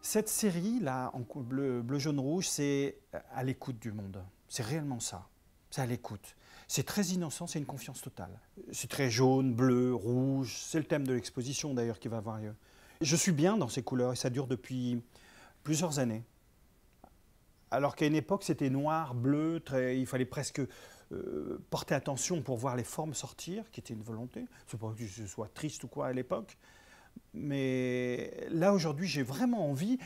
Cette série-là, en bleu, bleu, jaune, rouge, c'est à l'écoute du monde. C'est réellement ça. C'est à l'écoute. C'est très innocent, c'est une confiance totale. C'est très jaune, bleu, rouge. C'est le thème de l'exposition d'ailleurs qui va avoir lieu. Je suis bien dans ces couleurs et ça dure depuis plusieurs années. Alors qu'à une époque, c'était noir, bleu, il fallait presque porter attention pour voir les formes sortir, qui était une volonté. C'est pas que je sois triste ou quoi à l'époque. Mais là, aujourd'hui, j'ai vraiment envie.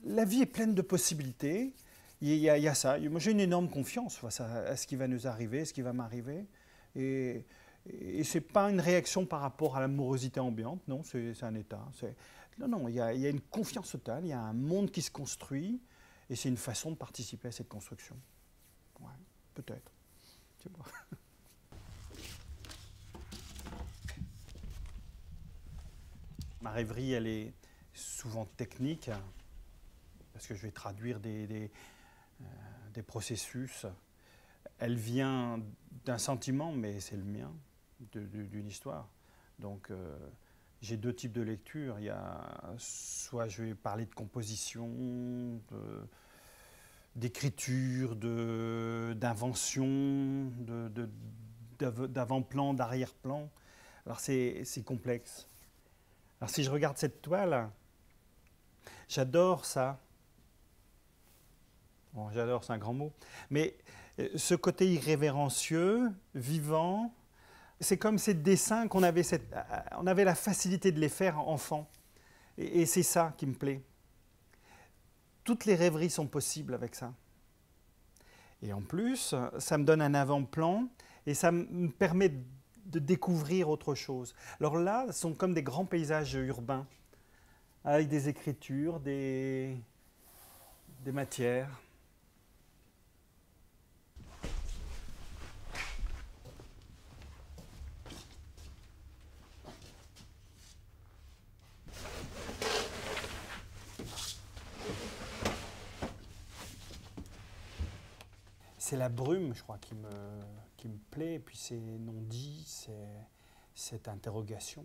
La vie est pleine de possibilités. Il y a ça. Moi, j'ai une énorme confiance face à ce qui va nous arriver, ce qui va m'arriver. Et ce n'est pas une réaction par rapport à l'amorosité ambiante, non, c'est un état. Non, il y a une confiance totale, il y a un monde qui se construit, et c'est une façon de participer à cette construction. Ouais, peut-être. Tu vois. Ma rêverie, elle est souvent technique, parce que je vais traduire des processus. Elle vient d'un sentiment, mais c'est le mien, d'une histoire. Donc, j'ai deux types de lecture. Il y a soit je vais parler de composition, d'écriture, d'invention, d'avant-plan, d'arrière-plan. Alors, c'est complexe. Alors si je regarde cette toile, j'adore ça. Bon, j'adore, c'est un grand mot. Mais ce côté irrévérencieux, vivant, c'est comme ces dessins qu'on avait, on avait la facilité de les faire enfant. Et c'est ça qui me plaît. Toutes les rêveries sont possibles avec ça. Et en plus, ça me donne un avant-plan et ça me permet de découvrir autre chose. Alors là, ce sont comme des grands paysages urbains, avec des écritures, des matières. C'est la brume, je crois, qui me plaît, et puis c'est non-dit, c'est cette interrogation.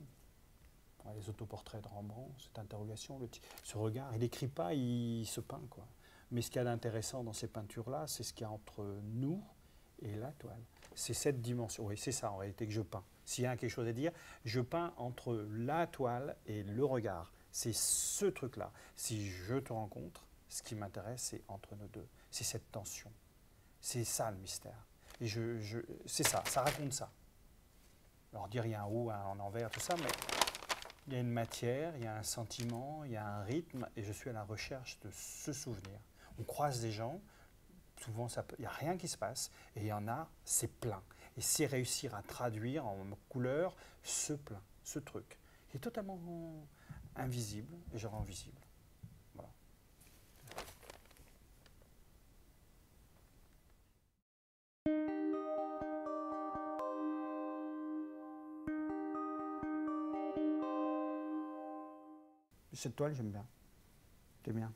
Les autoportraits de Rembrandt, cette interrogation, ce regard, il n'écrit pas, il se peint, quoi. Mais ce qu'il y a d'intéressant dans ces peintures-là, c'est ce qu'il y a entre nous et la toile. C'est cette dimension, oui, c'est ça en réalité que je peins. S'il y a quelque chose à dire, je peins entre la toile et le regard. C'est ce truc-là. Si je te rencontre, ce qui m'intéresse, c'est entre nous deux. C'est cette tension. C'est ça le mystère. Et c'est ça, ça raconte ça. Alors dire il y a un haut, un envers, tout ça, mais il y a une matière, il y a un sentiment, il y a un rythme, et je suis à la recherche de ce souvenir. On croise des gens, souvent il n'y a rien qui se passe, et il y en a, c'est plein. Et c'est réussir à traduire en couleur ce plein, ce truc, qui est totalement invisible, et je rends visible. Voilà. Cette toile, j'aime bien. C'est bien.